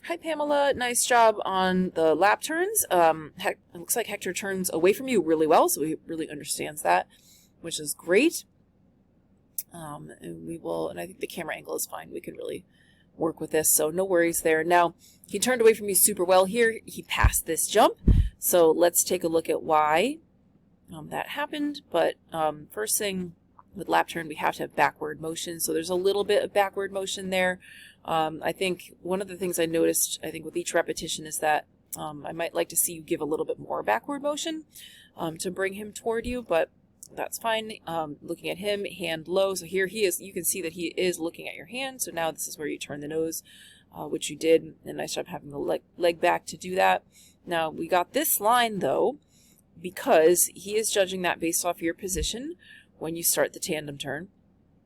Hi, Pamela. Nice job on the lap turns. It looks like Hector turns away from you really well, so he really understands that, which is great. And I think the camera angle is fine. We can really work with this, so no worries there. Now, he turned away from you super well here. He passed this jump, so let's take a look at why that happened. But first thing, with lap turn, we have to have backward motion, so there's a little bit of backward motion there. I think one of the things I noticed, I think with each repetition, is that I might like to see you give a little bit more backward motion to bring him toward you, but that's fine. Looking at him, hand low, so here he is. You can see that he is looking at your hand, so now this is where you turn the nose, which you did, and nice job having the leg back to do that. Now, we got this line, though, because he is judging that based off your position when you start the tandem turn.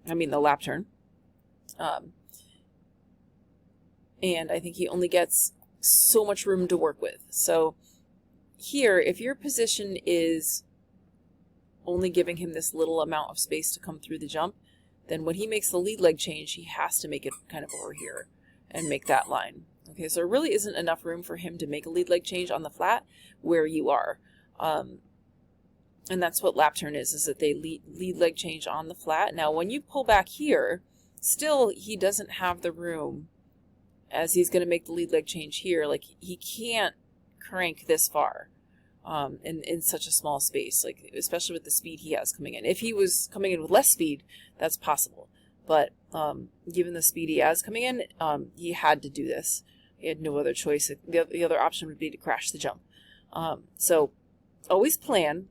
The lap turn. And I think he only gets so much room to work with. So here, if your position is only giving him this little amount of space to come through the jump, then when he makes the lead leg change, he has to make it kind of over here and make that line. Okay, so there really isn't enough room for him to make a lead leg change on the flat where you are. And that's what lap turn is that they lead leg change on the flat. Now, when you pull back here, still he doesn't have the room, as he's going to make the lead leg change here. Like, he can't crank this far in such a small space, like especially with the speed he has coming in. If he was coming in with less speed, that's possible. But given the speed he has coming in, he had to do this. He had no other choice. The other option would be to crash the jump. So always plan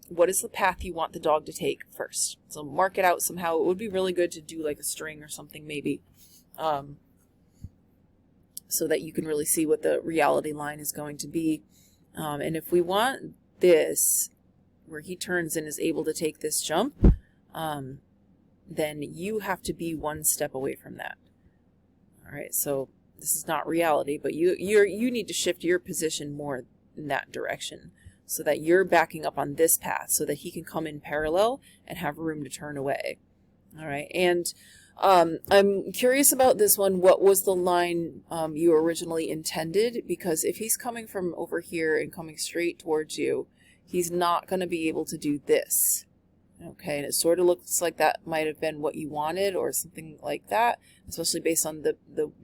what is the path you want the dog to take first. So mark it out somehow. It would be really good to do like a string or something maybe. So that you can really see what the reality line is going to be. And if we want this, where he turns and is able to take this jump, then you have to be one step away from that. All right, so this is not reality, but you need to shift your position more in that direction so that you're backing up on this path so that he can come in parallel and have room to turn away. All right, and I'm curious about this one. What was the line you originally intended? Because if he's coming from over here and coming straight towards you, he's not going to be able to do this. Okay, and it sort of looks like that might have been what you wanted or something like that, especially based on the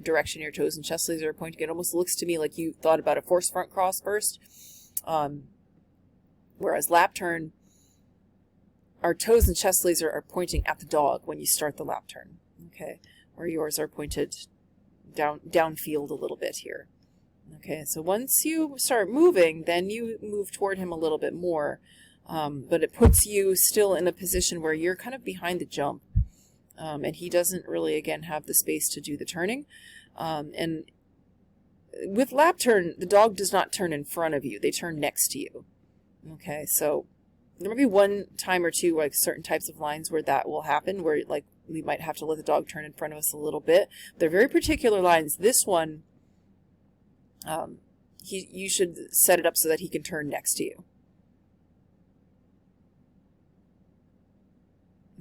direction your toes and chest laser are pointing. It almost looks to me like you thought about a forced front cross first, whereas lap turn, our toes and chest laser are pointing at the dog when you start the lap turn, okay? Where yours are pointed downfield a little bit here. Okay, so once you start moving, then you move toward him a little bit more, but it puts you still in a position where you're kind of behind the jump, and he doesn't really, again, have the space to do the turning. And with lap turn, the dog does not turn in front of you. They turn next to you. Okay, so there might be one time or two, like certain types of lines where that will happen, where like we might have to let the dog turn in front of us a little bit. They're very particular lines. This one, you should set it up so that he can turn next to you.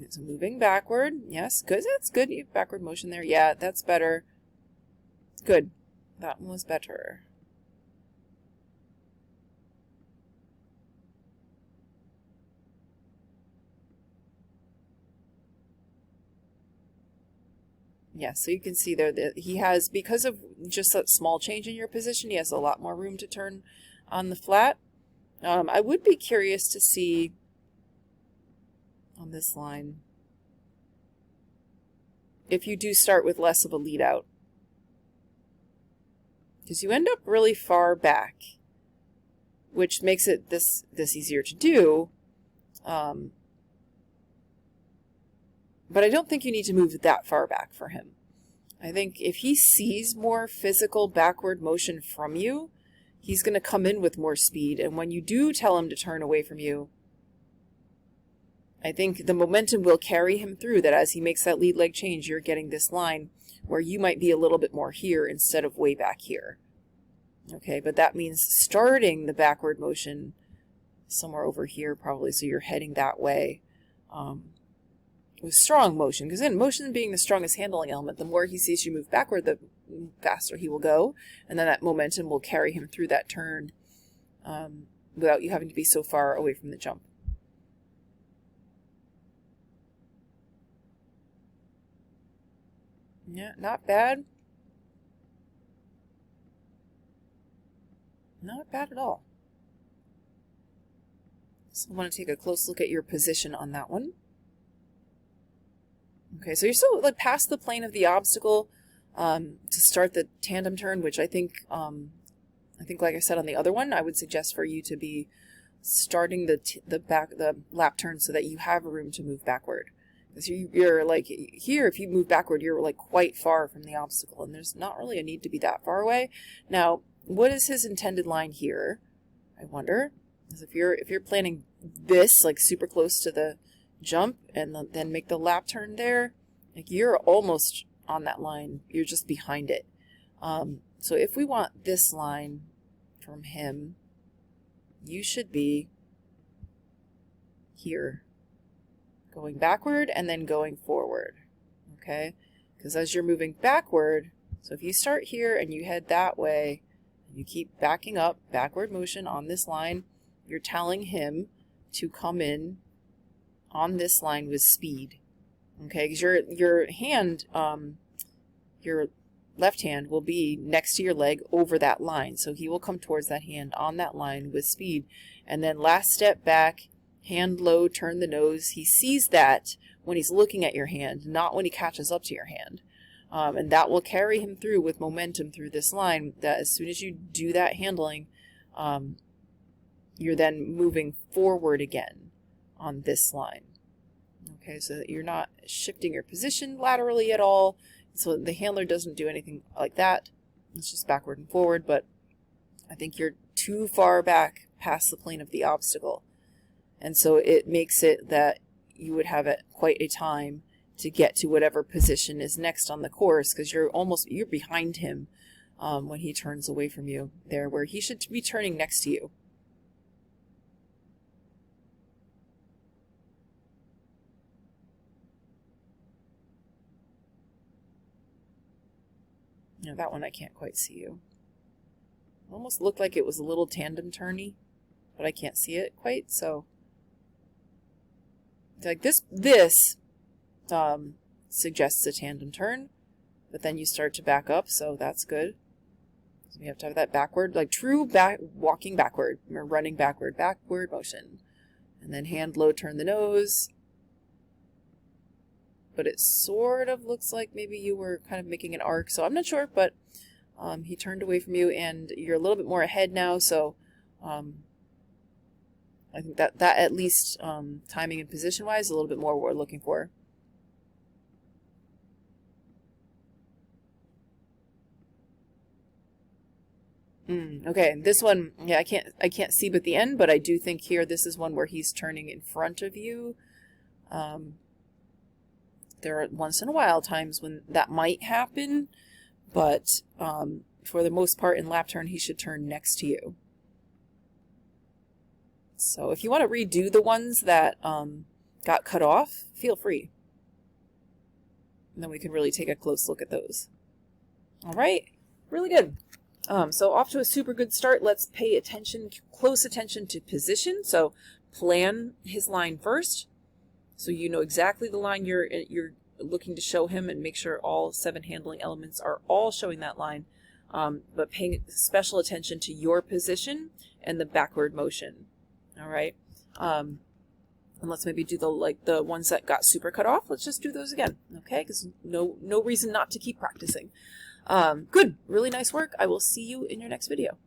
So moving backward, yes, good. That's good. You have backward motion there. Yeah, that's better. Good. That one was better. Yeah, so you can see there that he has, because of just that small change in your position, he has a lot more room to turn on the flat. I would be curious to see on this line if you do start with less of a lead out, because you end up really far back, which makes it this easier to do. But I don't think you need to move that far back for him. I think if he sees more physical backward motion from you, he's going to come in with more speed. And when you do tell him to turn away from you, I think the momentum will carry him through, that as he makes that lead leg change, you're getting this line where you might be a little bit more here instead of way back here. Okay, but that means starting the backward motion somewhere over here probably, so you're heading that way. with strong motion, because in motion being the strongest handling element, the more he sees you move backward, the faster he will go, and then that momentum will carry him through that turn without you having to be so far away from the jump. Yeah, not bad. Not bad at all. So I want to take a close look at your position on that one. Okay, so you're still like past the plane of the obstacle to start the tandem turn, which I think like I said on the other one, I would suggest for you to be starting the lap turn so that you have room to move backward. Because you're like here, if you move backward, you're like quite far from the obstacle, and there's not really a need to be that far away. Now, what is his intended line here? I wonder. Because if you're planning this like super close to the jump and then make the lap turn there, like you're almost on that line. You're just behind it. So if we want this line from him, you should be here, going backward and then going forward. Okay, because as you're moving backward, so if you start here and you head that way, you keep backing up, backward motion on this line, you're telling him to come in on this line with speed. Okay, because your hand, your left hand will be next to your leg over that line. So he will come towards that hand on that line with speed. And then last step back, hand low, turn the nose. He sees that when he's looking at your hand, not when he catches up to your hand. And that will carry him through with momentum through this line, that as soon as you do that handling, you're then moving forward again on this line. Okay, so that you're not shifting your position laterally at all. So the handler doesn't do anything like that. It's just backward and forward, but I think you're too far back past the plane of the obstacle. And so it makes it that you would have quite a time to get to whatever position is next on the course, because you're behind him when he turns away from you there, where he should be turning next to you. No, that one I can't quite see you. It almost looked like it was a little tandem turny, but I can't see it quite, so like this suggests a tandem turn, but then you start to back up, so that's good. So you have to have that backward, like true walking backward, or running backward motion. And then hand low, turn the nose. But it sort of looks like maybe you were kind of making an arc, so I'm not sure, but he turned away from you, and you're a little bit more ahead now, so I think that at least timing and position-wise is a little bit more what we're looking for. Okay, this one, yeah, I can't see but the end, but I do think here this is one where he's turning in front of you. There are once in a while times when that might happen, but for the most part in lap turn, he should turn next to you. So if you want to redo the ones that got cut off, feel free. And then we can really take a close look at those. All right, really good. So off to a super good start. Let's pay attention, close attention to position. So plan his line first, so you know exactly the line you're looking to show him, and make sure all 7 handling elements are all showing that line. But paying special attention to your position and the backward motion. All right. And let's maybe do the ones that got super cut off. Let's just do those again. Okay, because no reason not to keep practicing. Good, really nice work. I will see you in your next video.